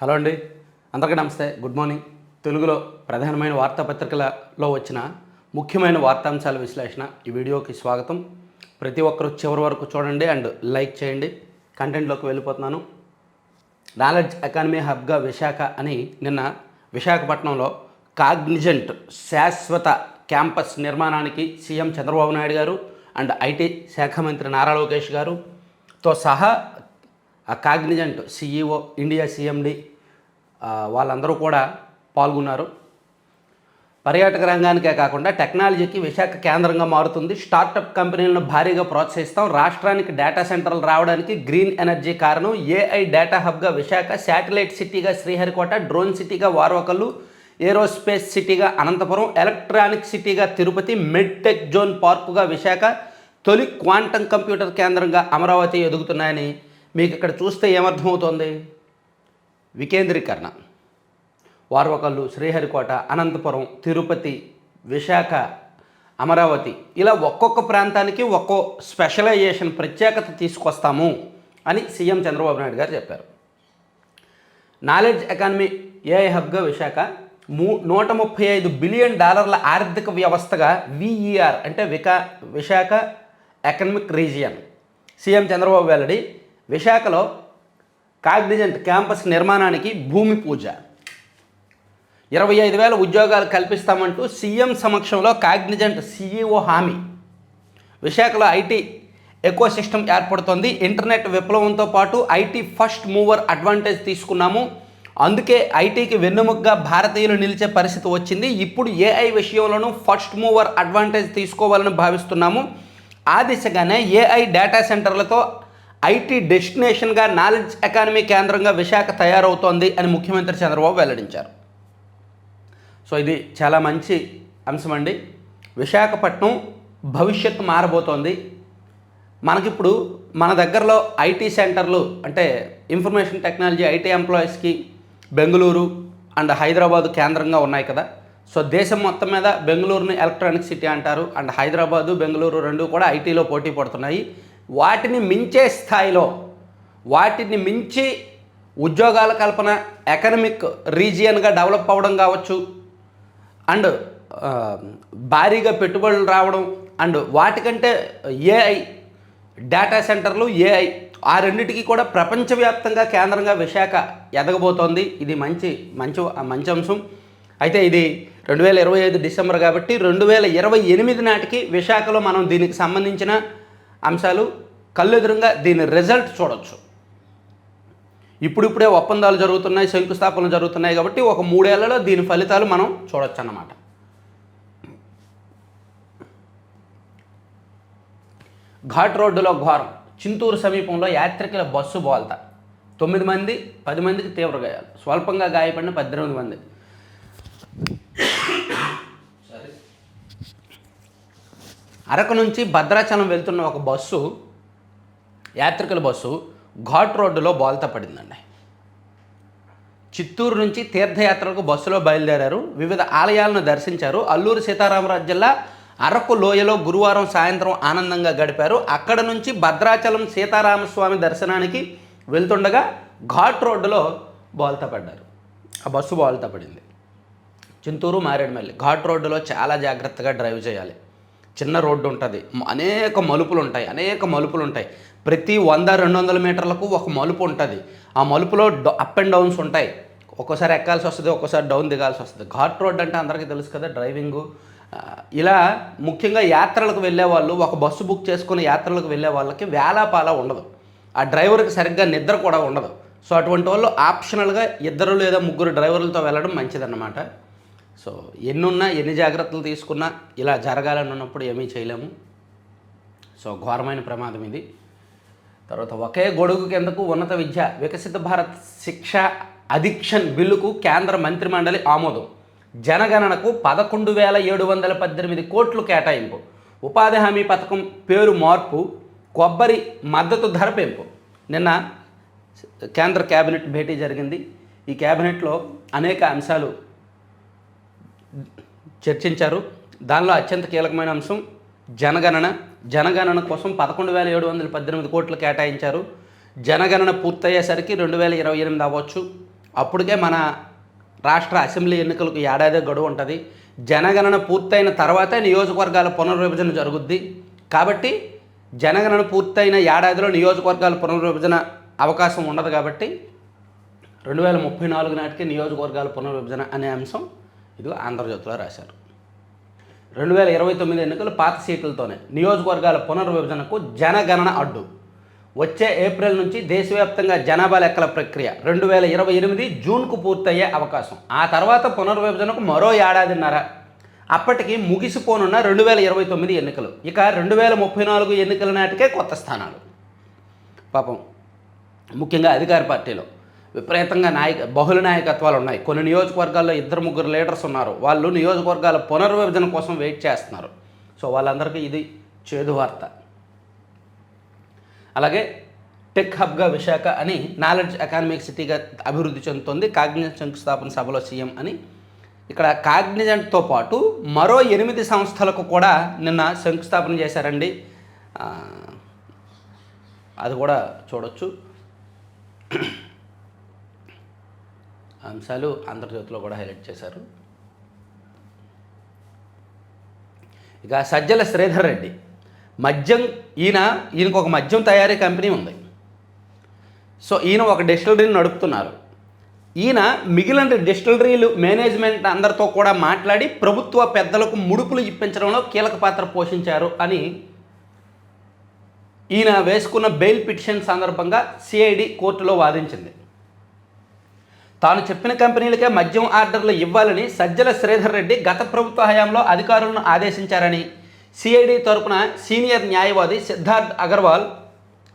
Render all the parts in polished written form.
Hello అండి, అందరికీ నమస్తే. Good morning. తెలుగులో ప్రధానమైన వార్తాపత్రికలలో వచ్చిన ముఖ్యమైన వార్తాంశాల విశ్లేషణ ఈ వీడియోకి స్వాగతం. ప్రతి ఒక్కరూ చివరి వరకు చూడండి అండ్ లైక్ చేయండి. కంటెంట్లోకి వెళ్ళిపోతున్నాను. నాలెడ్జ్ ఎకానమీ హబ్గా విశాఖ అని నిన్న విశాఖపట్నంలో కాగ్నిజెంట్ శాశ్వత క్యాంపస్ నిర్మాణానికి సీఎం చంద్రబాబు నాయుడు గారు అండ్ ఐటీ శాఖ మంత్రి నారా లోకేష్ గారుతో సహా ఆ కాగ్నిజెంట్ సిఈఓ ఇండియా సిఎండి వాళ్ళందరూ కూడా పాల్గొన్నారు. పర్యాటక రంగానికే కాకుండా టెక్నాలజీకి విశాఖ కేంద్రంగా మారుతుంది. స్టార్టప్ కంపెనీలను భారీగా ప్రోత్సహిస్తాం. రాష్ట్రానికి డేటా సెంటర్లు రావడానికి గ్రీన్ ఎనర్జీ కారణం. ఏఐ డేటా హబ్గా విశాఖ, శాటిలైట్ సిటీగా శ్రీహరికోట, డ్రోన్ సిటీగా వార్వకల్లు, ఏరోస్పేస్ సిటీగా అనంతపురం, ఎలక్ట్రానిక్ సిటీగా తిరుపతి, మెడ్టెక్ జోన్ పార్కుగా విశాఖ, తొలి క్వాంటమ్ కంప్యూటర్ కేంద్రంగా అమరావతి ఎదుగుతున్నాయని మీకు ఇక్కడ చూస్తే ఏమర్థమవుతోంది? వికేంద్రీకరణ. వార్వకల్లు, శ్రీహరికోట, అనంతపురం, తిరుపతి, విశాఖ, అమరావతి ఇలా ఒక్కొక్క ప్రాంతానికి ఒక్కో స్పెషలైజేషన్ ప్రత్యేకత తీసుకొస్తాము అని సీఎం చంద్రబాబు నాయుడు గారు చెప్పారు. నాలెడ్జ్ ఎకానమీ ఏఐ హబ్గా విశాఖ, $135 బిలియన్ ఆర్థిక వ్యవస్థగా విఈఆర్ అంటే Visakha economic region. CM Chandrababu వెల్లడి. విశాఖలో కాగ్నిజెంట్ క్యాంపస్ నిర్మాణానికి భూమి పూజ. 25,000 ఉద్యోగాలు కల్పిస్తామంటూ సీఎం సమక్షంలో కాగ్నిజెంట్ సీఈఓ హామీ. విశాఖలో ఐటీ ఎకోసిస్టమ్ ఏర్పడుతోంది. ఇంటర్నెట్ విప్లవంతో పాటు ఐటీ ఫస్ట్ మూవర్ అడ్వాంటేజ్ తీసుకున్నాము. అందుకే ఐటీకి వెన్నెముకగా భారతీయులు నిలిచే పరిస్థితి వచ్చింది. ఇప్పుడు ఏఐ విషయంలోనూ ఫస్ట్ మూవర్ అడ్వాంటేజ్ తీసుకోవాలని భావిస్తున్నాము. ఆ దిశగానే ఏఐ డేటా సెంటర్లతో ఐటీ డెస్టినేషన్గా నాలెడ్జ్ ఎకానమీ కేంద్రంగా విశాఖ తయారవుతోంది అని ముఖ్యమంత్రి చంద్రబాబు వెల్లడించారు. సో ఇది చాలా మంచి అంశం అండి. విశాఖపట్నం భవిష్యత్తు మారబోతోంది. మనకిప్పుడు మన దగ్గరలో ఐటీ సెంటర్లు అంటే ఇన్ఫర్మేషన్ టెక్నాలజీ ఐటీ ఎంప్లాయీస్కి బెంగళూరు అండ్ హైదరాబాదు కేంద్రంగా ఉన్నాయి కదా. సో దేశం మొత్తం మీద బెంగళూరుని ఎలక్ట్రానిక్ సిటీ అంటారు అండ్ హైదరాబాదు, బెంగళూరు రెండు కూడా ఐటీలో పోటీ పడుతున్నాయి. వాటిని మించే స్థాయిలో, వాటిని మించి ఉద్యోగాల కల్పన, ఎకనమిక్ రీజియన్గా డెవలప్ అవ్వడం కావచ్చు అండ్ భారీగా పెట్టుబడులు రావడం అండ్ వాటికంటే ఏఐ డేటా సెంటర్లు, ఏఐ ఆ రెండింటికి కూడా ప్రపంచవ్యాప్తంగా కేంద్రంగా విశాఖ ఎదగబోతోంది. ఇది మంచి అంశం. అయితే ఇది 2025 డిసెంబర్ కాబట్టి 2028 నాటికి విశాఖలో మనం దీనికి సంబంధించిన అంశాలు కళ్ళెదురుగా దీని రిజల్ట్ చూడొచ్చు. ఇప్పుడిప్పుడే ఒప్పందాలు జరుగుతున్నాయి, శంకుస్థాపనలు జరుగుతున్నాయి కాబట్టి ఒక 3 ఏళ్లలో దీని ఫలితాలు మనం చూడొచ్చు అన్నమాట. ఘాట్ రోడ్డులో ఘోరం. చింతూరు సమీపంలో యాత్రికుల బస్సు బోల్తా. 9 మంది, 10 మందికి తీవ్ర గాయాలు. స్వల్పంగా గాయపడిన 18 మంది. అరకు నుంచి భద్రాచలం వెళ్తున్న ఒక బస్సు, యాత్రికుల బస్సు ఘాట్ రోడ్డులో బోల్తా పడిందండి. చిత్తూరు నుంచి తీర్థయాత్రలకు బస్సులో బయలుదేరారు. వివిధ ఆలయాలను దర్శించారు. అల్లూరు సీతారామరాజు జిల్లా అరకు లోయలో గురువారం సాయంత్రం ఆనందంగా గడిపారు. అక్కడ నుంచి భద్రాచలం సీతారామస్వామి దర్శనానికి వెళ్తుండగా ఘాట్ రోడ్డులో బోల్తా పడ్డారు. ఆ బస్సు బోల్తా పడింది. చింతూరు, మారేడుమల్లి ఘాట్ రోడ్డులో చాలా జాగ్రత్తగా డ్రైవ్ చేయాలి. చిన్న రోడ్డు ఉంటుంది, అనేక మలుపులు ఉంటాయి. ప్రతి 100-200 మీటర్లకు ఒక మలుపు ఉంటుంది. ఆ మలుపులో అప్ అండ్ డౌన్స్ ఉంటాయి. ఒక్కోసారి ఎక్కాల్సి వస్తుంది, ఒక్కోసారి డౌన్ దిగాల్సి వస్తుంది. ఘాట్ రోడ్ అంటే అందరికీ తెలుసు కదా, డ్రైవింగు. ఇలా ముఖ్యంగా యాత్రలకు వెళ్ళే వాళ్ళు, ఒక బస్సు బుక్ చేసుకుని యాత్రలకు వెళ్ళే వాళ్ళకి వేలాపాల ఉండదు. ఆ డ్రైవర్కి సరిగ్గా నిద్ర కూడా ఉండదు. సో అటువంటి వాళ్ళు ఆప్షనల్గా 2 లేదా 3 డ్రైవర్లతో వెళ్ళడం మంచిదన్నమాట. సో ఎన్ని జాగ్రత్తలు తీసుకున్నా ఇలా జరగాలని ఉన్నప్పుడు ఏమీ చేయలేము. సో ఘోరమైన ప్రమాదం ఇది. తర్వాత ఒకే గొడుగు కిందకు ఉన్నత విద్య, వికసిత భారత్ శిక్షా అధిక్షన్ బిల్లుకు కేంద్ర మంత్రిమండలి ఆమోదం. జనగణనకు 11,718 కోట్లు కేటాయింపు. ఉపాధి హామీ పథకం పేరు మార్పు, కొబ్బరి మద్దతు ధర పెంపు. నిన్న కేంద్ర కేబినెట్ భేటీ జరిగింది. ఈ కేబినెట్లో అనేక అంశాలు చర్చించారు. దానిలో అత్యంత కీలకమైన అంశం జనగణన కోసం 11,718 కోట్లు కేటాయించారు. జనగణన పూర్తయ్యేసరికి 2028 అవ్వచ్చు. అప్పటికే మన రాష్ట్ర అసెంబ్లీ ఎన్నికలకు ఏడాది గడువు ఉంటుంది. జనగణన పూర్తయిన తర్వాతే నియోజకవర్గాల పునర్విభజన జరుగుద్ది. కాబట్టి జనగణన పూర్తయిన ఏడాదిలో నియోజకవర్గాల పునర్విభజన అవకాశం ఉండదు. కాబట్టి 2034 నాటికి నియోజకవర్గాల పునర్విభజన అనే అంశం ఇదిగో ఆంధ్రజ్యోతిలో రాశారు. 2029 ఎన్నికలు పాత సీట్లతోనే నియోజకవర్గాల పునర్విభజనకు జనగణన అడ్డు. వచ్చే ఏప్రిల్ నుంచి దేశవ్యాప్తంగా జనాభా లెక్కల ప్రక్రియ 2028 జూన్కు పూర్తయ్యే అవకాశం. ఆ తర్వాత పునర్విభజనకు మరో ఏడాదిన్నర. అప్పటికి ముగిసిపోనున్న 2029 ఎన్నికలు. ఇక 2034 ఎన్నికల నాటికే కొత్త స్థానాలు. పాపం ముఖ్యంగా అధికార పార్టీలో విపరీతంగా బహుళ నాయకత్వాలు ఉన్నాయి. కొన్ని నియోజకవర్గాల్లో 2-3 లీడర్స్ ఉన్నారు. వాళ్ళు నియోజకవర్గాల పునర్విభజన కోసం వెయిట్ చేస్తున్నారు. సో వాళ్ళందరికీ ఇది చేదు వార్త. అలాగే టెక్ హబ్గా విశాఖ అని నాలెడ్జ్ ఎకానమిక్ సిటీగా అభివృద్ధి చెందుతుంది. కాగ్నిజెంట్ శంకుస్థాపన సభలో సీఎం అని. ఇక్కడ కాగ్నిజెంట్తో పాటు మరో 8 సంస్థలకు కూడా నిన్న శంకుస్థాపన చేశారండి. అది కూడా చూడొచ్చు. అంశాలు ఆంధ్రజ్యోతిలో కూడా హైలైట్ చేశారు. ఇక సజ్జల శ్రీధర్ రెడ్డి ఈయనకు ఒక మద్యం తయారీ కంపెనీ ఉంది. సో ఈయన ఒక డిస్టిలరీని నడుపుతున్నారు. ఈయన మిగిలిన డిస్టిలరీలు మేనేజ్మెంట్ అందరితో కూడా మాట్లాడి ప్రభుత్వ పెద్దలకు ముడుపులు ఇప్పించడంలో కీలక పాత్ర పోషించారు అని ఈయన వేసుకున్న బెయిల్ పిటిషన్ సందర్భంగా సిఐడి కోర్టులో వాదించింది. తాను చెప్పిన కంపెనీలకే మద్యం ఆర్డర్లు ఇవ్వాలని సజ్జల శ్రీధర్ రెడ్డి గత ప్రభుత్వ హయాంలో అధికారులను ఆదేశించారని సిఐడి తరపున సీనియర్ న్యాయవాది సిద్ధార్థ్ అగర్వాల్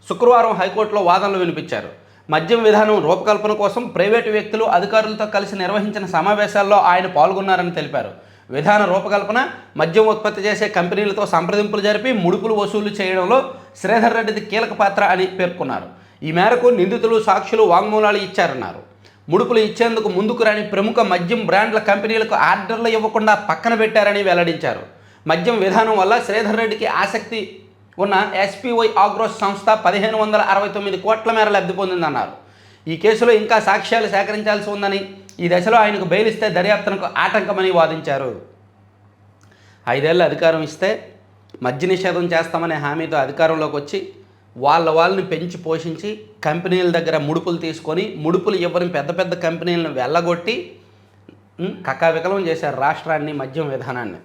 శుక్రవారం హైకోర్టులో వాదనలు వినిపించారు. మద్యం విధానం రూపకల్పన కోసం ప్రైవేటు వ్యక్తులు అధికారులతో కలిసి నిర్వహించిన సమావేశాల్లో ఆయన పాల్గొన్నారని తెలిపారు. విధాన రూపకల్పన, మద్యం ఉత్పత్తి చేసే కంపెనీలతో సంప్రదింపులు జరిపి ముడుపులు వసూలు చేయడంలో శ్రీధర్ రెడ్డిది కీలక పాత్ర అని పేర్కొన్నారు. ఈ మేరకు నిందితులు, సాక్షులు వాంగ్మూలాలు ఇచ్చారన్నారు. ముడుపులు ఇచ్చేందుకు ముందుకు రాని ప్రముఖ మద్యం బ్రాండ్ల కంపెనీలకు ఆర్డర్లు ఇవ్వకుండా పక్కన పెట్టారని వెల్లడించారు. మద్యం విధానం వల్ల శ్రీధర్ రెడ్డికి ఆసక్తి ఉన్న ఎస్పీవై ఆగ్రోస్ సంస్థ 1569 కోట్ల మేర లబ్ధి పొందిందన్నారు. ఈ కేసులో ఇంకా సాక్ష్యాలు సేకరించాల్సి ఉందని, ఈ దశలో ఆయనకు బెయిల్ ఇస్తే దర్యాప్తునకు ఆటంకమని వాదించారు. 5 ఏళ్ల అధికారం ఇస్తే మద్య నిషేధం చేస్తామనే హామీతో అధికారంలోకి వచ్చి వాళ్ళని పెంచి పోషించి కంపెనీల దగ్గర ముడుపులు తీసుకొని ముడుపులు ఇవ్వని పెద్ద పెద్ద కంపెనీలను వెళ్ళగొట్టి కకావికలం చేశారు రాష్ట్రాన్ని, మద్యం విధానాన్ని.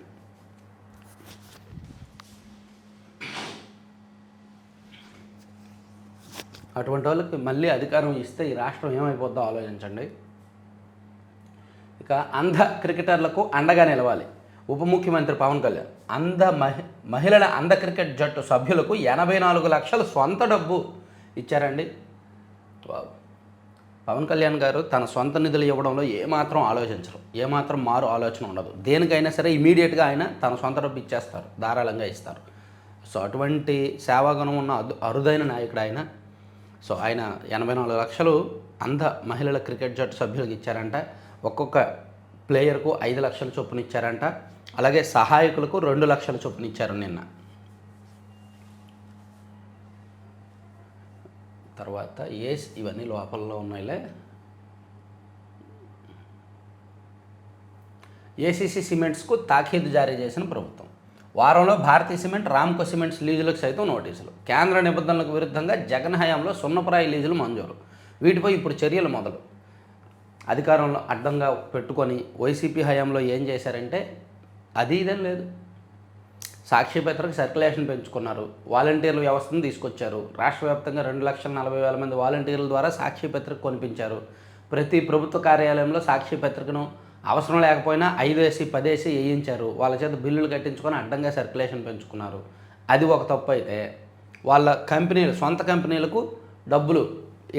అటువంటి వాళ్ళకి మళ్ళీ అధికారం ఇస్తే ఈ రాష్ట్రం ఏమైపోద్దో ఆలోచించండి. ఇక అంధ క్రికెటర్లకు అండగా నిలవాలి ఉప ముఖ్యమంత్రి పవన్ కళ్యాణ్. మహిళల అంధ క్రికెట్ జట్టు సభ్యులకు 84 లక్షల సొంత డబ్బు ఇచ్చారండి. పవన్ కళ్యాణ్ గారు తన సొంత నిధులు ఇవ్వడంలో ఏమాత్రం ఆలోచించరు, ఏమాత్రం మారు ఆలోచన ఉండదు. దేనికైనా సరే ఇమీడియట్గా ఆయన తన సొంత డబ్బు ఇచ్చేస్తారు, ధారాళంగా ఇస్తారు. సో అటువంటి సేవాగుణం ఉన్న అరుదైన నాయకుడు ఆయన. సో ఆయన 84 లక్షలు అంధ మహిళల క్రికెట్ జట్టు సభ్యులకు ఇచ్చారంట. ఒక్కొక్క ప్లేయర్కు 5 లక్షల చొప్పున ఇచ్చారంట. అలాగే సహాయకులకు 2 లక్షల చొప్పున ఇచ్చారు నిన్న. తర్వాత ఇవన్నీ లోపలలో ఉన్నాయిలే. ఏసీసీ సిమెంట్స్కు తాకీదు జారీ చేసిన ప్రభుత్వం. వారంలో భారతీయ సిమెంట్, రామ్కో సిమెంట్స్ లీజులకు సైతం నోటీసులు. కేంద్ర నిబంధనలకు విరుద్ధంగా జగన్ హయాంలో సున్నప్రాయ లీజులు మంజూరు. వీటిపై ఇప్పుడు చర్యలు మొదలు. అధికారంలో అడ్డంగా పెట్టుకొని వైసీపీ హయాంలో ఏం చేశారంటే అది ఇదేం లేదు. సాక్షిపత్రిక సర్క్యులేషన్ పెంచుకున్నారు, వాలంటీర్ల వ్యవస్థను తీసుకొచ్చారు. రాష్ట్ర వ్యాప్తంగా 2,40,000 మంది వాలంటీర్ల ద్వారా సాక్షిపత్రిక కొనిపించారు. ప్రతి ప్రభుత్వ కార్యాలయంలో సాక్షిపత్రికను అవసరం లేకపోయినా 5 వేసి 10 వేసి వేయించారు. వాళ్ళ చేత బిల్లులు కట్టించుకొని అడ్డంగా సర్క్యులేషన్ పెంచుకున్నారు. అది ఒక తప్పు అయితే వాళ్ళ కంపెనీలు, సొంత కంపెనీలకు డబ్బులు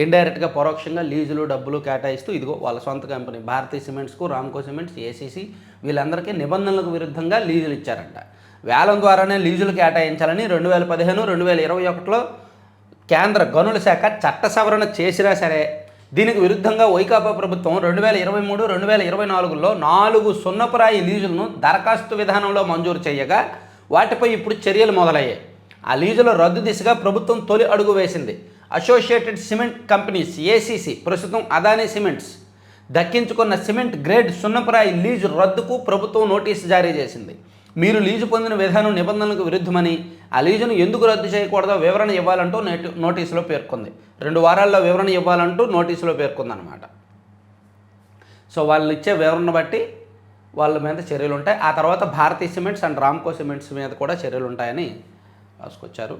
ఇండైరెక్ట్గా పరోక్షంగా లీజులు డబ్బులు కేటాయిస్తూ ఇదిగో వాళ్ళ సొంత కంపెనీ భారతీయ సిమెంట్స్కు, రామ్కో సిమెంట్స్, ఏసీసీ వీళ్ళందరికీ నిబంధనలకు విరుద్ధంగా లీజులు ఇచ్చారంట. వేలం ద్వారానే లీజులు కేటాయించాలని 2015, 2021లో కేంద్ర గనుల శాఖ చట్ట సవరణ చేసినా సరే దీనికి విరుద్ధంగా వైకాపా ప్రభుత్వం 2023, 2024లో 4 సున్నపురాయి లీజులను దరఖాస్తు విధానంలో మంజూరు చేయగా వాటిపై ఇప్పుడు చర్యలు మొదలయ్యాయి. ఆ లీజుల రద్దు దిశగా ప్రభుత్వం తొలి అడుగు వేసింది. అసోసియేటెడ్ సిమెంట్ కంపెనీస్, ఏసీసీ, ప్రస్తుతం అదానీ సిమెంట్స్ దక్కించుకున్న సిమెంట్ గ్రేడ్ సున్నపురాయి లీజు రద్దుకు ప్రభుత్వం నోటీసు జారీ చేసింది. మీరు లీజు పొందిన విధానం నిబంధనలకు విరుద్ధమని, ఆ లీజును ఎందుకు రద్దు చేయకూడదో వివరణ ఇవ్వాలంటూ నోటీసులో పేర్కొంది. 2 వారాల్లో వివరణ ఇవ్వాలంటూ నోటీసులో పేర్కొందనమాట. సో వాళ్ళు ఇచ్చే వివరణ బట్టి వాళ్ళ మీద చర్యలు ఉంటాయి. ఆ తర్వాత భారతీయ సిమెంట్స్ అండ్ రామ్కో సిమెంట్స్ మీద కూడా చర్యలు ఉంటాయని రాసుకొచ్చారు.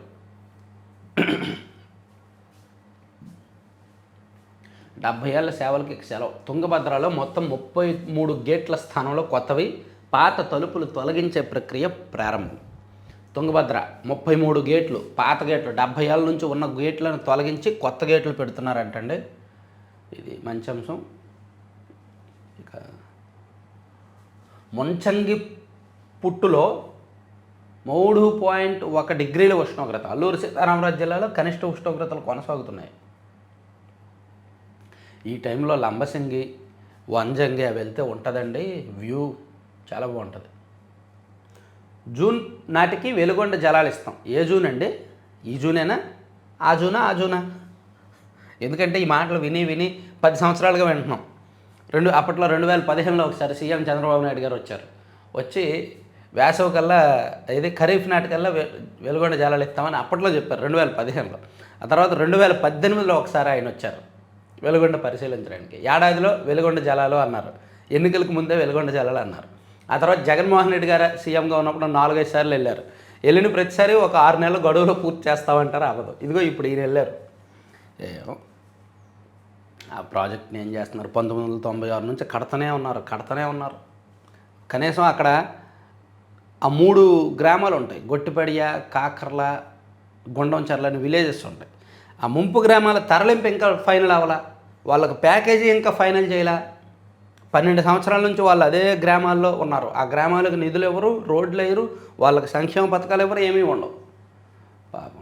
70 ఏళ్ల సేవలకి సెలవు. తుంగభద్రలో మొత్తం 33 గేట్ల స్థానంలో కొత్తవి, పాత తలుపులు తొలగించే ప్రక్రియ ప్రారంభం. తుంగభద్ర 33 గేట్లు, పాత గేట్లు 70 ఏళ్ళ నుంచి ఉన్న గేట్లను తొలగించి కొత్త గేట్లు పెడుతున్నారంటండి. ఇది మంచి అంశం. ఇక ముంచంగి పుట్టులో 3.1 డిగ్రీల ఉష్ణోగ్రత. అల్లూరు సీతారామరాజు జిల్లాలో కనిష్ట ఉష్ణోగ్రతలు కొనసాగుతున్నాయి. ఈ టైంలో లంబసింగి, వంజంగి అవి వెళ్తే ఉంటుందండి, వ్యూ చాలా బాగుంటుంది. జూన్ నాటికి వెలుగొండ జలాలు ఇస్తాం. ఏ జూన్ అండి? ఈ జూనేనా? ఆ జూనా? ఎందుకంటే ఈ మాటలు విని 10 సంవత్సరాలుగా వింటున్నాం. అప్పట్లో 2015లో ఒకసారి సీఎం చంద్రబాబు నాయుడు గారు వచ్చి వేసవి కల్లా ఇది ఖరీఫ్ నాటికల్లా వెలుగొండ జలాలు ఇస్తామని అప్పట్లో చెప్పారు 2015లో. ఆ తర్వాత 2018లో ఒకసారి ఆయన వచ్చారు వెలుగొండ పరిశీలించడానికి. ఏడాదిలో వెలుగొండ జలాలు అన్నారు, ఎన్నికలకు ముందే వెలుగొండ జలాలు అన్నారు. ఆ తర్వాత జగన్మోహన్ రెడ్డి గారు సీఎంగా ఉన్నప్పుడు 4-5 సార్లు వెళ్ళారు. వెళ్ళిన ప్రతిసారి ఒక 6 నెలల గడువులో పూర్తి చేస్తామంటారు, అవ్వదు. ఇదిగో ఇప్పుడు ఈయన వెళ్ళారు. ఆ ప్రాజెక్ట్ని ఏం చేస్తున్నారు? 1996 నుంచి కడతనే ఉన్నారు. కనీసం అక్కడ ఆ 3 గ్రామాలు ఉంటాయి, గొట్టిపడియ, కాకర్ల, గుండంచెర్ల అని విలేజెస్ ఉంటాయి. ఆ ముంపు గ్రామాల తరలింపు ఇంకా ఫైనల్ అవ్వాలా, వాళ్ళకు ప్యాకేజీ ఇంకా ఫైనల్ చేయాల. 12 సంవత్సరాల నుంచి వాళ్ళు అదే గ్రామాల్లో ఉన్నారు. ఆ గ్రామాలకు నిధులు ఎవరు, రోడ్లు వేయరు, వాళ్ళకి సంక్షేమ పథకాలు ఎవరు, ఏమీ ఉండవు పాపం.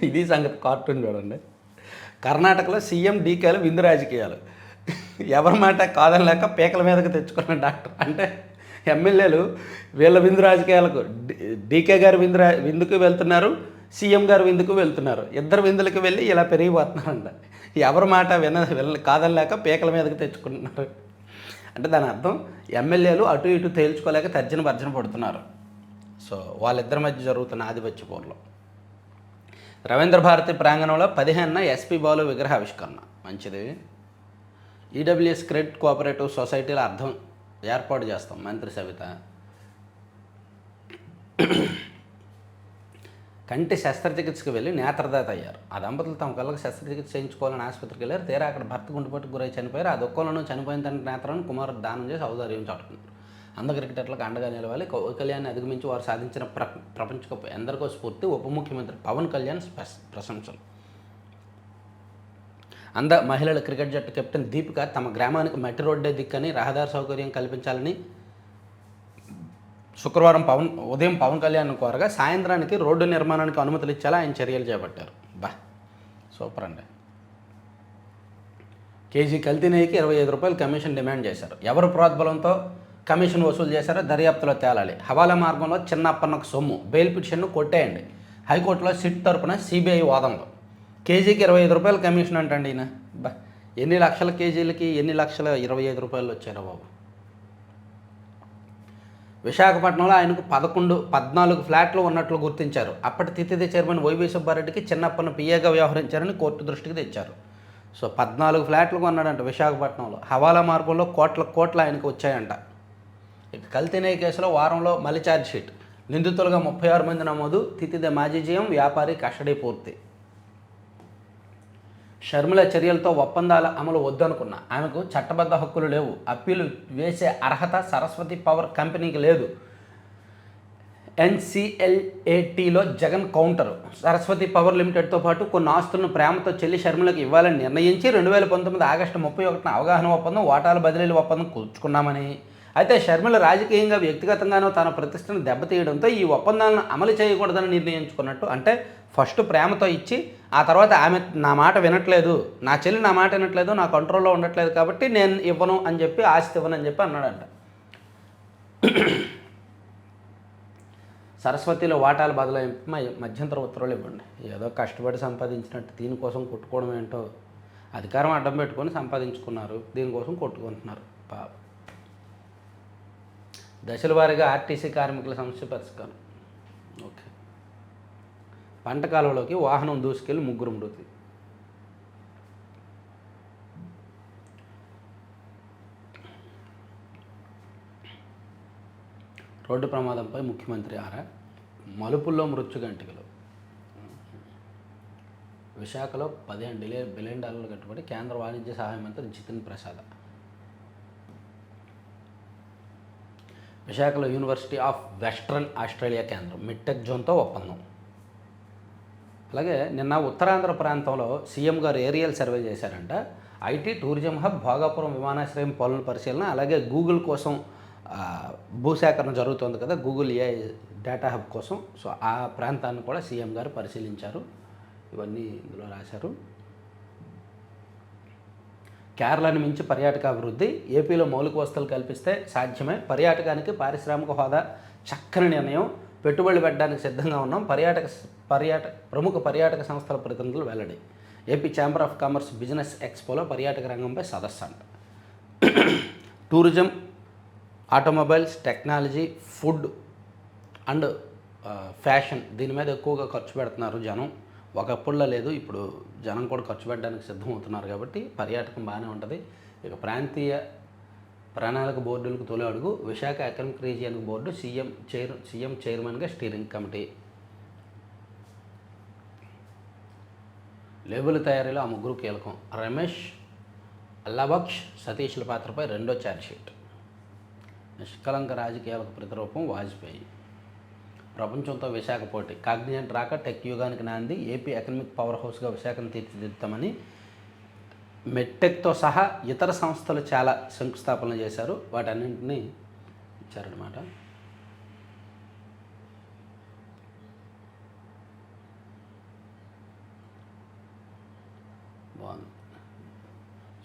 ఇది సంగతి. కార్టూన్ చూడండి. కర్ణాటకలో సీఎం డీకేలు విందు రాజకీయాలు. ఎవరి మాట కాదనలేక పీకల మీదకి తెచ్చుకున్న డాక్టర్. అంటే ఎమ్మెల్యేలు వీళ్ళ విందు రాజకీయాలకు డీకే గారు విందుకు వెళ్తున్నారు, సీఎం గారు విందుకు వెళ్తున్నారు. ఇద్దరు విందులకు వెళ్ళి ఇలా పెరిగిపోతున్నారంట. ఎవరి మాట కాదనలేక పీకల మీదకి తెచ్చుకుంటున్నారు. అంటే దాని అర్థం ఎమ్మెల్యేలు అటు ఇటు తేల్చుకోలేక తర్జన పడుతున్నారు. సో వాళ్ళిద్దరి మధ్య జరుగుతున్న ఆధిపత్య పోరులో. రవీంద్ర భారతి ప్రాంగణంలో 15న ఎస్పీ బాలు విగ్రహ ఆవిష్కరణ. మంచిది. ఈడబ్ల్యూఎస్ క్రెడిట్ కోఆపరేటివ్ సొసైటీల అర్థం ఏర్పాటు చేస్తాం. మంత్రి సవిత. కంటి శస్త్రచికిత్సకు వెళ్ళి నేత్రదాత అయ్యారు. ఆ దంపతులు తమ కళ్ళకు శస్త్రచికిత్స చేయించుకోవాలని ఆసుపత్రికి వెళ్ళారు. తీరా అక్కడ భర్త గుండెపోటుకు గురై చనిపోయారు. ఆ దుఃఖంలోనూ చనిపోయిన తండ్రి నేత్రాలను కుమారుడు దానం చేసి ఔదార్యం చాటుకున్నారు. అంద క్రికెటర్లకు అండగా నిలవాలి. కళ్యాణ్ని అధిగమించి వారు సాధించిన ప్రపంచ కప్ ఎందరికో స్ఫూర్తి. ఉప ముఖ్యమంత్రి పవన్ కళ్యాణ్ ప్రశంసలు. మహిళల క్రికెట్ జట్టు కెప్టెన్ దీపిక తమ గ్రామానికి మట్టి రోడ్డే దిక్కని, రహదారి సౌకర్యం కల్పించాలని శుక్రవారం ఉదయం పవన్ కళ్యాణ్ కోరగా సాయంత్రానికి రోడ్డు నిర్మాణానికి అనుమతులు ఇచ్చేలా ఆయన చర్యలు చేపట్టారు. సూపర్ అండి. కేజీ కల్తీ నెయ్యికి 25 రూపాయలు కమిషన్ డిమాండ్ చేశారు. ఎవరు ప్రోద్బలంతో కమిషన్ వసూలు చేశారో దర్యాప్తులో తేలాలి. హవాలా మార్గంలో చిన్నప్పన్నకు సొమ్ము. బెయిల్ పిటిషన్ను కొట్టేయండి. హైకోర్టులో సిట్ తరపున సిబిఐ వాదనలు. కేజీకి 25 రూపాయలు కమిషన్ అంటండి ఈయన. ఎన్ని లక్షల కేజీలకి ఎన్ని లక్షల 25 రూపాయలు వచ్చారో బాబు. విశాఖపట్నంలో ఆయనకు 14 ఫ్లాట్లు ఉన్నట్లు గుర్తించారు. అప్పటి తితిది చైర్మన్ వైవి సుబ్బారెడ్డికి చిన్నప్పన్న పిఏగా వ్యవహరించారని కోర్టు దృష్టికి తెచ్చారు. సో 14 ఫ్లాట్లు కొన్నాడంట విశాఖపట్నంలో. హవాలా మార్గంలో కోట్ల ఆయనకు వచ్చాయంట. ఇక కల్తీ కేసులో వారంలో మళ్ళీ ఛార్జ్షీట్. నిందితులుగా 36 మంది నమోదు. తితిదే మాజీ జీఎం, వ్యాపారి కస్టడీ పూర్తి. షర్మిల చర్యలతో ఒప్పందాల అమలు వద్దనుకున్నా, ఆమెకు చట్టబద్ధ హక్కులు లేవు. అప్పీలు వేసే అర్హత సరస్వతి పవర్ కంపెనీకి లేదు. NCLATలో జగన్ కౌంటరు. సరస్వతి పవర్ లిమిటెడ్తో పాటు కొన్ని ఆస్తులను ప్రేమతో చెల్లి షర్మిలకు ఇవ్వాలని నిర్ణయించి 2019 ఆగస్టు 31న అవగాహన ఒప్పందం, వాటాల బదిలీల ఒప్పందం కూర్చుకున్నామని. అయితే షర్మిల రాజకీయంగా వ్యక్తిగతంగానూ తన ప్రతిష్టను దెబ్బతీయడంతో ఈ ఒప్పందాలను అమలు చేయకూడదని నిర్ణయించుకున్నట్టు. అంటే ఫస్ట్ ప్రేమతో ఇచ్చి ఆ తర్వాత ఆమె నా మాట వినట్లేదు, నా చెల్లి నా మాట వినట్లేదు, నా కంట్రోల్లో ఉండట్లేదు కాబట్టి నేను ఇవ్వను అని చెప్పి, ఆస్తి ఇవ్వను అని చెప్పి అన్నాడంట. సరస్వతిలో వాటాల బదలాయింపు మధ్యంతర ఉత్తర్వులు ఇవ్వండి. ఏదో కష్టపడి సంపాదించినట్టు దీనికోసం కొట్టుకోవడం ఏంటో, అధికారం అడ్డం పెట్టుకొని సంపాదించుకున్నారు, దీనికోసం కొట్టుకుంటున్నారు. దశల వారీగా ఆర్టీసీ కార్మికుల సమస్య పరిష్కారం. ఓకే. పంట కాలువలోకి వాహనం దూసుకెళ్ళి 3 మృతి. రోడ్డు ప్రమాదంపై ముఖ్యమంత్రి ఆరా. మలుపుల్లో మృత్యుగంటికలు. విశాఖలో $15 బిలియన్ కట్టుబడి కేంద్ర వాణిజ్య సహాయ మంత్రి జితిన్ ప్రసాద్. విశాఖలో యూనివర్సిటీ ఆఫ్ వెస్ట్రన్ ఆస్ట్రేలియా కేంద్రం మిడ్టెక్ జోన్తో ఒప్పందం. అలాగే నిన్న ఉత్తరాంధ్ర ప్రాంతంలో సీఎం గారు ఏరియల్ సర్వే చేశారంట. ఐటీ టూరిజం హబ్, భోగాపురం విమానాశ్రయం పనుల పరిశీలన, అలాగే గూగుల్ కోసం భూసేకరణ జరుగుతుంది కదా, గూగుల్ ఏఐ డేటా హబ్ కోసం. సో ఆ ప్రాంతాన్ని కూడా సీఎం గారు పరిశీలించారు. ఇవన్నీ ఇందులో రాశారు. కేరళను మించి పర్యాటక అభివృద్ధి, ఏపీలో మౌలిక వసతులు కల్పిస్తే సాధ్యమే, పర్యాటకానికి పారిశ్రామిక హోదా చక్కని నిర్ణయం, పెట్టుబడులు పెట్టడానికి సిద్ధంగా ఉన్నాం, ప్రముఖ పర్యాటక సంస్థల ప్రతినిధులు వెల్లడి. AP chamber of commerce business ఎక్స్పోలో పర్యాటక రంగంపై సదస్సు అంట. Tourism, automobiles, technology, food and fashion దీని మీద ఎక్కువగా ఖర్చు పెడుతున్నారు జనం. ఒకప్పుడులో లేదు, ఇప్పుడు జనం కూడా ఖర్చు పెట్టడానికి సిద్ధమవుతున్నారు కాబట్టి పర్యాటకం బాగానే ఉంటుంది. ఇక ప్రాంతీయ ప్రణాళిక బోర్డులకు తొలి అడుగు, Visakha economic region board CM చైర్మన్గా స్టీరింగ్ కమిటీ. లేబుల్ తయారీలో ఆ 3 కీలకం. రమేష్, అల్లాబక్ష్, సతీష్ల పాత్రపై 2వ ఛార్జ్షీట్. నిష్కలంక రాజకీయాలకు ప్రతిరూపం వాజ్పేయి. ప్రపంచంతో విశాఖ పోటీ, కాగ్నిజెంట్ రాక టెక్ యుగానికి నాంది, ఏపీ ఎకనామిక్ పవర్ హౌస్గా విశాఖను తీర్చిదిద్దామని మెట్టెక్తో సహా ఇతర సంస్థలు చాలా శంకుస్థాపన చేశారు. వాటన్నింటినీ ఇచ్చారనమాట. బాగుంది.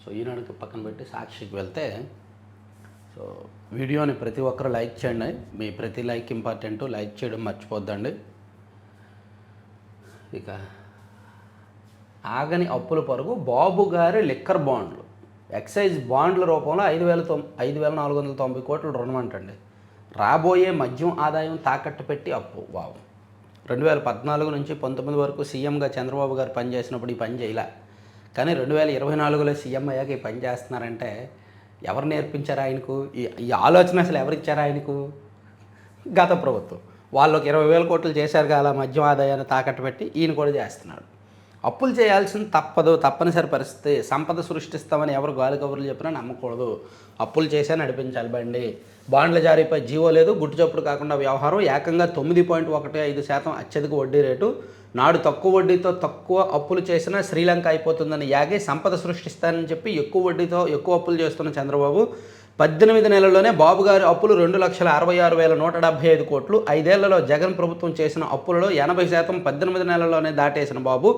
సో ఈనాడుకి పక్కన పెట్టి సాక్షికి వెళ్తే, సో వీడియోని ప్రతి ఒక్కరు లైక్ చేయండి. మీ ప్రతి లైక్ ఇంపార్టెంట్, లైక్ చేయడం మర్చిపోద్దండి. ఇక ఆగని అప్పుల పరుగు, బాబు గారి లిక్కర్ బాండ్లు, ఎక్సైజ్ బాండ్ల రూపంలో 5,490 కోట్ల రుణం అంటండి. రాబోయే మద్యం ఆదాయం తాకట్టు పెట్టి అప్పు. వావ్. 2014 నుంచి 19 వరకు సీఎంగా చంద్రబాబు గారు పనిచేసినప్పుడు ఈ పని చేయలే, కానీ 2024లో సీఎం అయ్యాక ఈ పని చేస్తున్నారంటే ఎవరు నేర్పించారు ఆయనకు ఈ ఆలోచన? అసలు ఎవరు ఇచ్చారు ఆయనకు? గత ప్రభుత్వం. వాళ్ళు ఒక 20,000 కోట్లు చేశారు కదా మద్యం ఆదాయాన్ని తాకట్టు పెట్టి, ఈయన కూడా చేస్తున్నాడు. అప్పులు చేయాల్సింది తప్పనిసరి పరిస్థితి. సంపద సృష్టిస్తామని ఎవరు గాలి కబుర్లు చెప్పినా నమ్మకూడదు. అప్పులు చేసే నడిపించాలి బండి. బాండ్ల జారీపై జీవో లేదు, గుట్టు చప్పుడు కాకుండా వ్యవహారం. ఏకంగా 9.15% అత్యధిక వడ్డీ రేటు. నాడు తక్కువ వడ్డీతో తక్కువ అప్పులు చేసినా శ్రీలంక అయిపోతుందని యాగి సంపద సృష్టిస్తానని చెప్పి ఎక్కువ వడ్డీతో ఎక్కువ అప్పులు చేస్తున్న చంద్రబాబు 18 నెలల్లోనే బాబు గారి అప్పులు 2,66,175 కోట్లు. 5 ఏళ్లలో జగన్ ప్రభుత్వం చేసిన అప్పులలో 80% 18 నెలల్లోనే దాటేసిన బాబు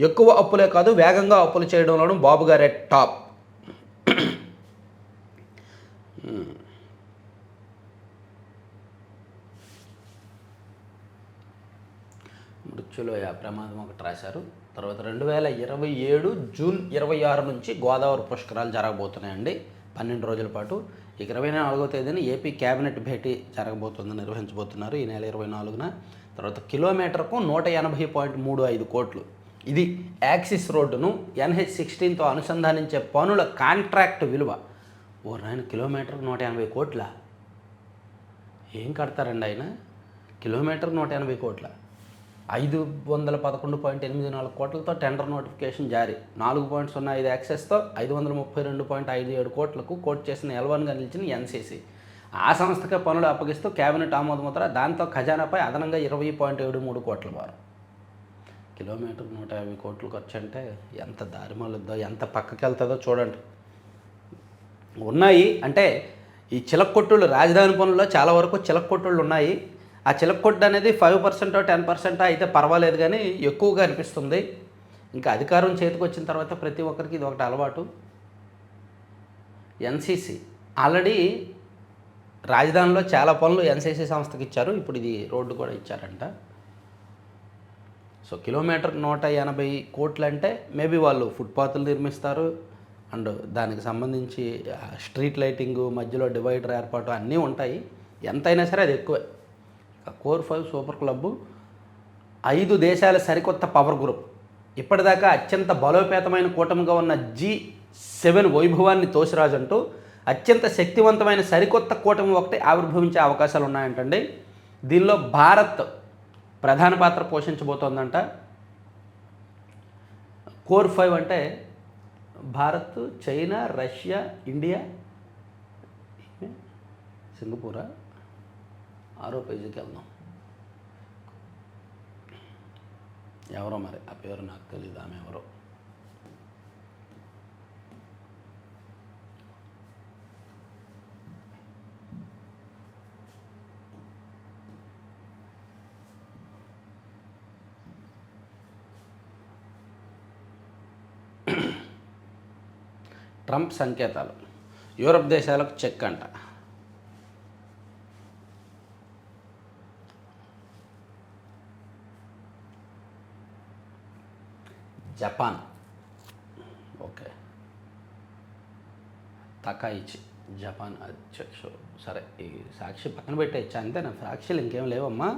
ఎక్కువ అప్పులే కాదు, వేగంగా అప్పులు చేయడంలోనూ బాబు గారే టాప్. మృత్యులోయ ప్రమాదం ఒకటి రాశారు. తర్వాత 2027 జూన్ 26 నుంచి గోదావరి పుష్కరాలు జరగబోతున్నాయండి 12 రోజుల పాటు. ఇక 24వ తేదీన ఏపీ కేబినెట్ భేటీ జరగబోతుంది, నిర్వహించబోతున్నారు ఈ నెల 24న. తర్వాత కిలోమీటర్కు 180.35 కోట్లు. ఇది యాక్సిస్ రోడ్డును NH16తో అనుసంధానించే పనుల కాంట్రాక్ట్ విలువ. ఓ నాయన, కిలోమీటర్కు 180 కోట్ల? ఏం కడతారండి ఆయన? కిలోమీటర్కు 180 కోట్ల. 511.84 కోట్లతో టెండర్ నోటిఫికేషన్ జారీ. 4.05 యాక్సెస్తో 532.57 కోట్లకు కోట్ చేసిన L1గా నిలిచిన NCC. ఆ సంస్థకే పనులు అప్పగిస్తూ కేబినెట్ ఆమోదముద్ర. దాంతో ఖజానాపై అదనంగా 20.73 కోట్ల వారు. కిలోమీటర్ 150 కోట్లు ఖర్చు అంటే ఎంత దారిమలుద్దో, ఎంత పక్కకి వెళ్తుందో చూడండి. ఉన్నాయి అంటే ఈ చిలక్కొట్టుళ్ళు, రాజధాని పనుల్లో చాలా వరకు చిలక్కొట్టుళ్ళు ఉన్నాయి. ఆ చిలక్కొట్టు అనేది 5% 10% అయితే పర్వాలేదు, కానీ ఎక్కువగా అనిపిస్తుంది. ఇంకా అధికారం చేతికి వచ్చిన తర్వాత ప్రతి ఒక్కరికి ఇది ఒకటి అలవాటు. NCC ఆల్రెడీ రాజధానిలో చాలా పనులు ఎన్సీసీ సంస్థకి ఇచ్చారు, ఇప్పుడు ఇది రోడ్డు కూడా ఇచ్చారంట. సో కిలోమీటర్ 180 కోట్లు అంటే మేబీ వాళ్ళు ఫుట్పాత్లు నిర్మిస్తారు అండ్ దానికి సంబంధించి స్ట్రీట్ లైటింగు, మధ్యలో డివైడర్ ఏర్పాటు అన్నీ ఉంటాయి. ఎంతైనా సరే అది ఎక్కువే. కోర్ 5 సూపర్ క్లబ్బు 5 దేశాల సరికొత్త పవర్ గ్రూప్. ఇప్పటిదాకా అత్యంత బలోపేతమైన కూటమిగా ఉన్న G7 వైభవాన్ని తోసిరాజంటూ అత్యంత శక్తివంతమైన సరికొత్త కూటమి ఒకటి ఆవిర్భవించే అవకాశాలు ఉన్నాయంటండి. దీనిలో భారత్ ప్రధాన పాత్ర పోషించబోతోందంట. కోర్ 5 అంటే భారత్, చైనా, రష్యా, ఇండియా, సింగపూరా, 6వ పేజీకి వెళ్దాం. ఎవరో మరి ఆ పేరు నాకు తెలియదు, ఆమె ఎవరో. ట్రంప్ సంకేతాలు, యూరప్ దేశాలకు చెక్ అంట. జపాన్, ఓకే, తకాయిచి జపాన్ అధ్యక్షుడు. సరే, ఈ సాక్షి పక్కన పెట్టేయచ్చా? అంతే నా సాక్షులు ఇంకేం లేవమ్మా,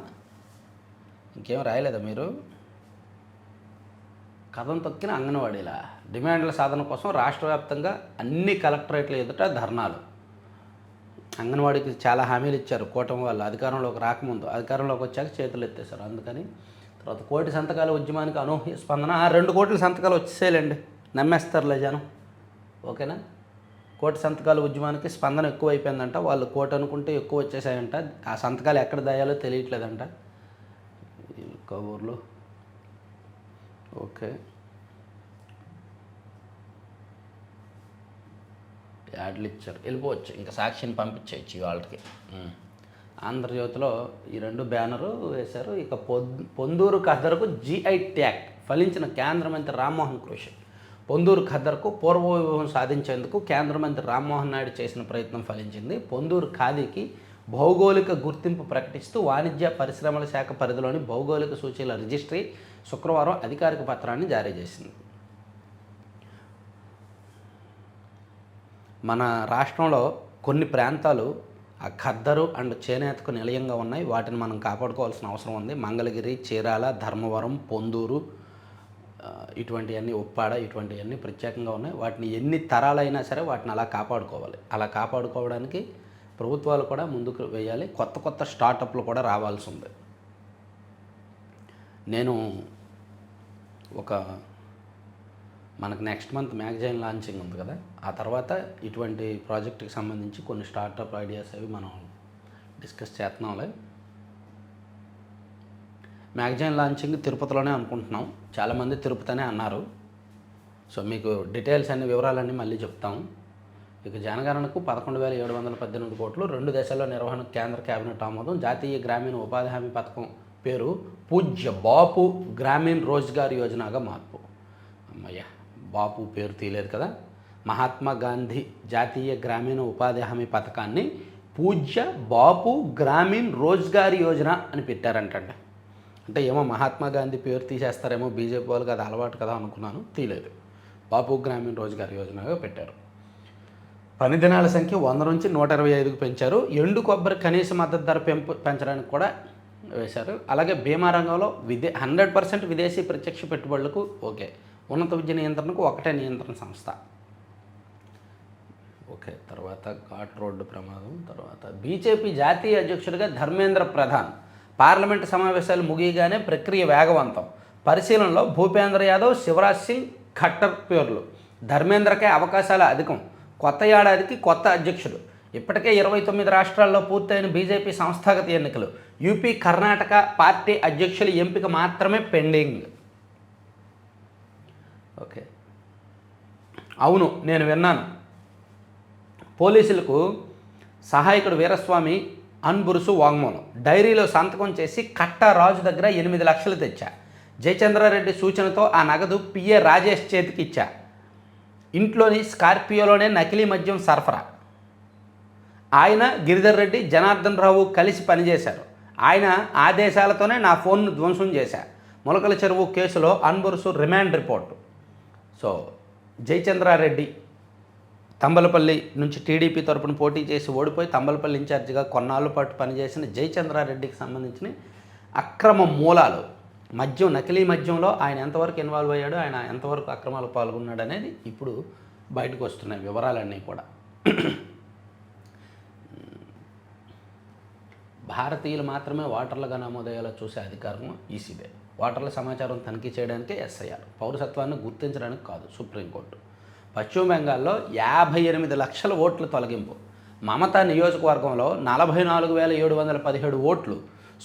ఇంకేం రాయలేదా మీరు? కథం తొక్కిన అంగన్వాడీలా డిమాండ్ల సాధన కోసం రాష్ట్ర వ్యాప్తంగా అన్ని కలెక్టరేట్ల ఎదుట ధర్నాలు. అంగన్వాడీకి చాలా హామీలు ఇచ్చారు కూటమి వాళ్ళు అధికారంలోకి రాకముందు, అధికారంలోకి వచ్చాక చేతులు ఎత్తేసారు. అందుకని తర్వాత 1 కోటి సంతకాల ఉద్యమానికి అనూహ్య స్పందన. 2 కోట్ల సంతకాలు వచ్చేసేయాలండి, నమ్మేస్తారులే జనం. ఓకేనా? 1 కోటి సంతకాల ఉద్యమానికి స్పందన ఎక్కువ అయిపోయిందంట. వాళ్ళు 1 కోటి అనుకుంటే ఎక్కువ వచ్చేసాయంట. ఆ సంతకాలు ఎక్కడ దాయాలో తెలియట్లేదంట కబూర్లు. ఓకే, యాడ్లు ఇచ్చారు, వెళ్ళిపోవచ్చు. ఇంకా సాక్షిని పంపించేయచ్చు వాళ్ళకి. ఆంధ్రజ్యోతిలో ఈ 2 బ్యానరు వేశారు. ఇక పొందూరు ఖద్దరుకు GI ట్యాగ్ ఫలించిన కేంద్ర మంత్రి రామ్మోహన్ కృషి. పొందూరు ఖద్దరుకు పూర్వవైభవం సాధించేందుకు కేంద్ర మంత్రి రామ్మోహన్ నాయుడు చేసిన ప్రయత్నం ఫలించింది. పొందూరు ఖాదీకి భౌగోళిక గుర్తింపు ప్రకటిస్తూ వాణిజ్య పరిశ్రమల శాఖ పరిధిలోని భౌగోళిక సూచీల రిజిస్ట్రీ శుక్రవారం అధికారిక పత్రాన్ని జారీ చేసింది. మన రాష్ట్రంలో కొన్ని ప్రాంతాలు ఆ ఖద్దరు అండ్ చేనేతకు నిలయంగా ఉన్నాయి. వాటిని మనం కాపాడుకోవాల్సిన అవసరం ఉంది. మంగళగిరి, చీరాల, ధర్మవరం, పొందూరు, ఇటువంటివన్నీ, ఉప్పాడ, ఇటువంటివన్నీ ప్రత్యేకంగా ఉన్నాయి. వాటిని ఎన్ని తరాలైనా సరే వాటిని అలా కాపాడుకోవాలి. అలా కాపాడుకోవడానికి ప్రభుత్వాలు కూడా ముందుకు వేయాలి. కొత్త కొత్త స్టార్టప్లు కూడా రావాల్సి ఉంది. నేను మనకు నెక్స్ట్ మంత్ మ్యాగజైన్ లాంచింగ్ ఉంది కదా, ఆ తర్వాత ఇటువంటి ప్రాజెక్టుకి సంబంధించి కొన్ని స్టార్టప్ ఐడియాస్ అవి మనం డిస్కస్ చేస్తున్నాంలే. మ్యాగజైన్ లాంచింగ్ తిరుపతిలోనే అనుకుంటున్నాం. చాలామంది తిరుపతినే అన్నారు. సో మీకు డీటెయిల్స్ అన్ని వివరాలన్నీ మళ్ళీ చెప్తాము. ఇక జనగణనకు 11,718 కోట్లు, 2 దశల్లో నిర్వహణకు కేంద్ర కేబినెట్ ఆమోదం. జాతీయ గ్రామీణ ఉపాధి హామీ పథకం పేరు పూజ్య బాపు గ్రామీణ రోజ్గార్ యోజనగా మార్పు. అమ్మయ్య, బాపు పేరు తీయలేదు కదా. మహాత్మా గాంధీ జాతీయ గ్రామీణ ఉపాధి హామీ పథకాన్ని పూజ్య బాపు గ్రామీణ రోజ్గార్ యోజన అని పెట్టారంటండి. అంటే ఏమో మహాత్మా గాంధీ పేరు తీసేస్తారేమో బీజేపీ వాళ్ళకి, అది అలవాటు కదా అనుకున్నాను, తీయలేదు. బాపు గ్రామీణ రోజ్గార్ యోజనగా పెట్టారు. పని దినాల సంఖ్య 100 నుంచి 125కు పెంచారు. ఎండు కొబ్బరి కనీస మద్దతు ధర పెంచడానికి కూడా వేశారు. అలాగే బీమా రంగంలో 100% విదేశీ ప్రత్యక్ష పెట్టుబడులకు ఓకే. ఉన్నత విద్య నియంత్రణకు ఒకటే నియంత్రణ సంస్థ. ఓకే, తర్వాత ఘాట్ రోడ్డు ప్రమాదం. తర్వాత బీజేపీ జాతీయ అధ్యక్షుడిగా ధర్మేంద్ర ప్రధాన్. పార్లమెంటు సమావేశాలు ముగియగానే ప్రక్రియ వేగవంతం. పరిశీలనలో భూపేంద్ర యాదవ్, శివరాజ్ సింగ్ ఖట్టర్ పేర్లు. ధర్మేంద్రకే అవకాశాలు అధికం. కొత్త ఏడాదికి కొత్త అధ్యక్షుడు. ఇప్పటికే 29 రాష్ట్రాల్లో పూర్తయిన బీజేపీ సంస్థాగత ఎన్నికలు. యూపీ, కర్ణాటక పార్టీ అధ్యక్షుల ఎంపిక మాత్రమే పెండింగ్. ఓకే, అవును నేను విన్నాను. పోలీసులకు సహాయకుడు వీరస్వామి అన్బురుసు వాంగ్మూలం. డైరీలో సంతకం చేసి కట్టా రాజు దగ్గర 8 లక్షలు తెచ్చా. జయచంద్రారెడ్డి సూచనతో ఆ నగదు పిఏ రాజేష్ చేతికి ఇచ్చా. ఇంట్లోని స్కార్పియోలోనే నకిలీ మద్యం సరఫరా. ఆయన గిరిధర్ రెడ్డి జనార్దన్ రావు కలిసి పనిచేశారు. ఆయన ఆదేశాలతోనే నా ఫోన్ను ధ్వంసం చేశారు. మొలకల చెరువు కేసులో అన్బుర్సు remand report. So Jayachandra Reddy Thamballapalle నుంచి టీడీపీ తరపున పోటీ చేసి ఓడిపోయి తంబలపల్లి ఇన్ఛార్జిగా కొన్నాళ్ళ పాటు పనిచేసిన జయచంద్రారెడ్డికి సంబంధించిన అక్రమ మూలాలు, మద్యం, నకిలీ మద్యంలో ఆయన ఎంతవరకు ఇన్వాల్వ్ అయ్యాడు, ఆయన ఎంతవరకు అక్రమాలు పాల్గొన్నాడు అనేది ఇప్పుడు బయటకు వస్తున్నాయి వివరాలన్నీ కూడా. భారతీయులు మాత్రమే ఓటర్లుగా నమోదయ్యేలా చూసే అధికారం ఈసీదే. ఓటర్ల సమాచారం తనిఖీ చేయడానికే ఎస్ఐఆర్, పౌరసత్వాన్ని గుర్తించడానికి కాదు సుప్రీంకోర్టు. పశ్చిమ బెంగాల్లో 58 లక్షల ఓట్ల తొలగింపు. మమతా నియోజకవర్గంలో 44,717 ఓట్లు,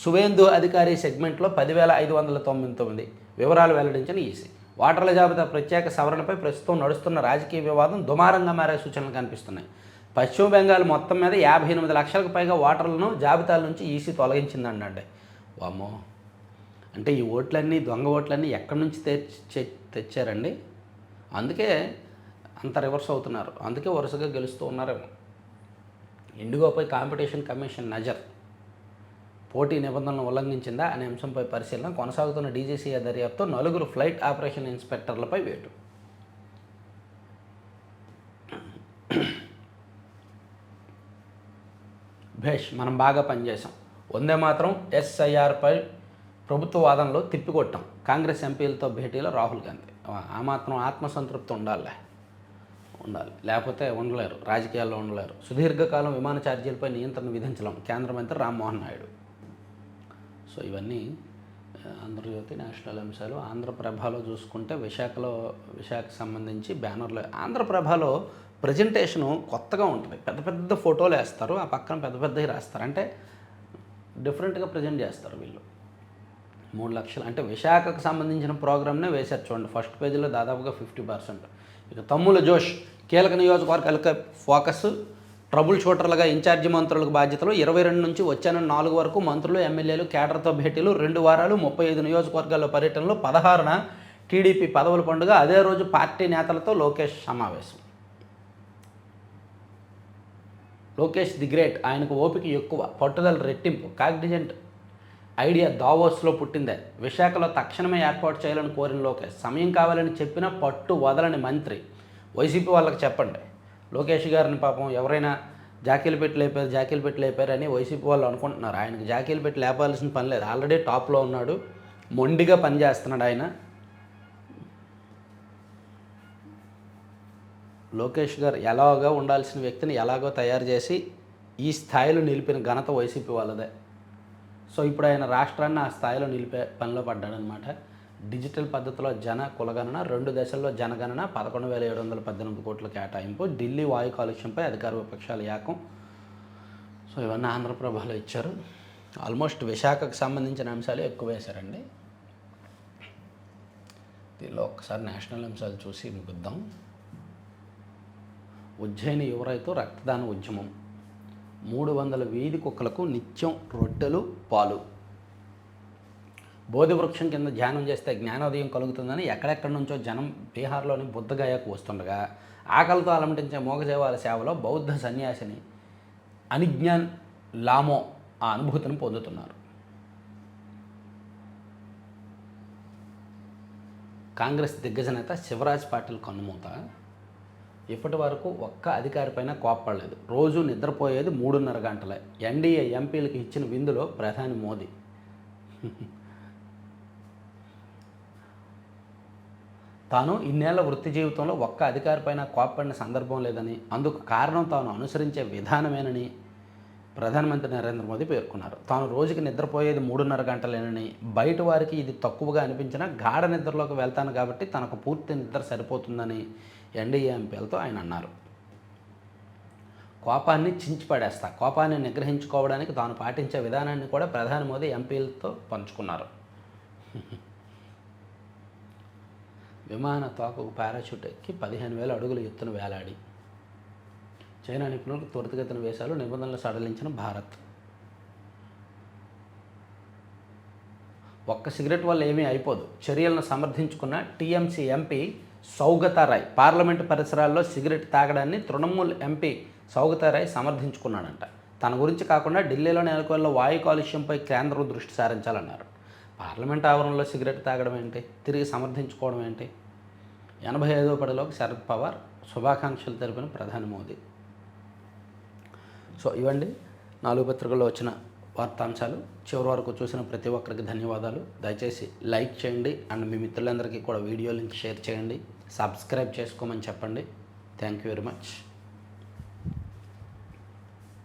సువేందు అధికారి సెగ్మెంట్లో 10,599 వివరాలు వెల్లడించిన ఈసీ. ఓటర్ల జాబితా ప్రత్యేక సవరణపై ప్రస్తుతం నడుస్తున్న రాజకీయ వివాదం దుమారంగా మారే సూచనలు కనిపిస్తున్నాయి. పశ్చిమ బెంగాల్ మొత్తం మీద 58 లక్షలకు పైగా ఓటర్లను జాబితాల నుంచి ఈసీ తొలగించిందండి. వామో, అంటే ఈ ఓట్లన్నీ, దొంగ ఓట్లన్నీ ఎక్కడి నుంచి తెచ్చారండి? అందుకే అంత రివర్స్ అవుతున్నారు, అందుకే వరుసగా గెలుస్తూ ఉన్నారేమో. ఇండిగోపై కాంపిటీషన్ కమిషన్ నజర్, పోటీ నిబంధనలను ఉల్లంఘించిందా అనే అంశంపై పరిశీలన కొనసాగుతున్న డీజీసీఏ దర్యాప్తు 4 ఫ్లైట్ ఆపరేషన్ ఇన్స్పెక్టర్లపై వేటు. భేష్, మనం బాగా పనిచేసాం. వందే మాత్రం ఎస్ఐఆర్పై ప్రభుత్వ వాదనలో తిప్పికొట్టాం. కాంగ్రెస్ ఎంపీలతో భేటీలో రాహుల్ గాంధీ. ఆ మాత్రం ఆత్మసంతృప్తి ఉండాలి, లేకపోతే ఉండలేరు, రాజకీయాల్లో ఉండలేరు. సుదీర్ఘకాలం విమాన ఛార్జీలపై నియంత్రణ విధించలేం, కేంద్ర మంత్రి రామ్మోహన్ నాయుడు. సో ఇవన్నీ ఆంధ్రజ్యోతి, నేషనల్ అంశాలు. ఆంధ్రప్రభలో చూసుకుంటే విశాఖకు సంబంధించి బ్యానర్లు. ఆంధ్రప్రభలో ప్రజెంటేషను కొత్తగా ఉంటుంది, పెద్ద పెద్ద ఫోటోలు వేస్తారు, ఆ పక్కన పెద్ద పెద్దవి రాస్తారు, అంటే డిఫరెంట్గా ప్రజెంట్ చేస్తారు వీళ్ళు. 3 లక్షలు అంటే విశాఖకు సంబంధించిన ప్రోగ్రామ్నే వేశారు చూడండి. ఫస్ట్ పేజీలో దాదాపుగా 50%. ఇక తమ్ముల జోష్, కీలక నియోజకవర్గాలకే ఫోకస్, ట్రబుల్ షూటర్లుగా ఇన్ఛార్జి మంత్రులకు బాధ్యతలు. 22 నుంచి వచ్చే 4 వరకు మంత్రులు, ఎమ్మెల్యేలు, కేడర్తో భేటీలు. 2 వారాలు 35 నియోజకవర్గాల్లో పర్యటనలు. 16న టీడీపీ పదవుల పండుగ. అదే రోజు పార్టీ నేతలతో లోకేష్ సమావేశం. లోకేష్ ది గ్రేట్, ఆయనకు ఓపిక ఎక్కువ, పట్టుదల రెట్టింపు. కాగ్నిజెంట్ ఐడియా దావోస్లో పుట్టిందే. విశాఖలో తక్షణమే ఏర్పాటు చేయాలని కోరిన లోకేష్. సమయం కావాలని చెప్పినా పట్టు వదలని మంత్రి. వైసీపీ వాళ్ళకి చెప్పండి, లోకేష్ గారిని పాపం ఎవరైనా జాకీలు పెట్టి లేపారు అని వైసీపీ వాళ్ళు అనుకుంటున్నారు. ఆయనకు జాకీలు పెట్టి లేపాల్సిన పని లేదు, ఆల్రెడీ టాప్లో ఉన్నాడు, మొండిగా పనిచేస్తున్నాడు ఆయన. లోకేష్ గారు ఎలాగో ఉండాల్సిన వ్యక్తిని ఎలాగో తయారు చేసి ఈ స్థాయిలో నిలిపిన ఘనత వైసీపీ వాళ్ళదే. సో ఇప్పుడు ఆయన రాష్ట్రాన్ని ఆ స్థాయిలో నిలిపే పనిలో పడ్డాడనమాట. డిజిటల్ పద్ధతిలో జన కులగణన, 2 దశల్లో జనగణన, 11,718 కోట్ల కేటాయింపు. ఢిల్లీ వాయు కాలుష్యంపై అధికార విపక్షాల యాకం. సో ఇవన్నీ ఆంధ్రప్రభలో ఇచ్చారు. ఆల్మోస్ట్ విశాఖకు సంబంధించిన అంశాలు ఎక్కువ వేశారండి. దీనిలో ఒక్కసారి నేషనల్ అంశాలు చూసి ముగిద్దాం. ఉజ్జయిని యువ రైతు రక్తదాన ఉద్యమం. 300 వీధి కుక్కలకు నిత్యం రొట్టెలు, పాలు. బోధి వృక్షం కింద ధ్యానం చేస్తే జ్ఞానోదయం కలుగుతుందని ఎక్కడెక్కడి నుంచో జనం బీహార్లోని బుద్ధగయాకు వస్తుండగా ఆకలితో అలమటించే మోగజీవాల సేవలో బౌద్ధ సన్యాసిని అనిజ్ఞాన్ లామో ఆ అనుభూతిని పొందుతున్నారు. కాంగ్రెస్ దిగ్గజ నేత శివరాజ్ పాటిల్ కన్నుమూత. ఇప్పటి వరకు ఒక్క అధికారిపైన కోప్పడలేదు, రోజు నిద్రపోయేది 3.5 గంటలే. ఎన్డీఏ ఎంపీలకు ఇచ్చిన విందులో ప్రధాని మోదీ. తాను ఇన్నేళ్ల వృత్తి జీవితంలో ఒక్క అధికారిపైన కోప్పడిన సందర్భం లేదని, అందుకు కారణం తాను అనుసరించే విధానమేనని ప్రధానమంత్రి నరేంద్ర మోదీ పేర్కొన్నారు. తాను రోజుకి నిద్రపోయేది 3.5 గంటలేనని, బయట వారికి ఇది తక్కువగా అనిపించినా గాఢ నిద్రలోకి వెళ్తాను కాబట్టి తనకు పూర్తి నిద్ర సరిపోతుందని ఎన్డీఏ ఎంపీలతో ఆయన అన్నారు. కోపాన్ని చించిపడేస్తా, కోపాన్ని నిగ్రహించుకోవడానికి తాను పాటించే విధానాన్ని కూడా ప్రధాని మోదీ ఎంపీలతో పంచుకున్నారు. విమాన తోకకు పారాషూట్ ఎక్కి 15,000 అడుగుల ఎత్తున వేలాడి చైనా నిపుణులకు త్వరితగతిన వేశాలు, నిబంధనలు సడలించిన భారత్. ఒక్క సిగరెట్ వల్ల ఏమీ అయిపోదు, చర్యలను సమర్థించుకున్న TMC MP Saugata Roy. Parliament పరిసరాల్లో సిగరెట్ తాగడాన్ని తృణమూల్ ఎంపీ సౌగతారాయ్ సమర్థించుకున్నాడంట. తన గురించి కాకుండా ఢిల్లీలో నెలకొన్న వాయు కాలుష్యంపై కేంద్రం దృష్టి సారించాలన్నారు. పార్లమెంట్ ఆవరణలో సిగరెట్ తాగడం ఏంటి, తిరిగి సమర్థించుకోవడం ఏంటి? 85వ పడిలోకి శరద్ పవార్ శుభాకాంక్షలు తెలిపిన ప్రధాని మోదీ. సో ఇవండి 4 పత్రికల్లో వచ్చిన వార్తాంశాలు. చివరి వరకు చూసిన ప్రతి ఒక్కరికి ధన్యవాదాలు. దయచేసి లైక్ చేయండి అండ్ మీ మిత్రులందరికీ కూడా వీడియో లింక్ షేర్ చేయండి. సబ్స్క్రైబ్ చేసుకోమని చెప్పండి. Thank you very much.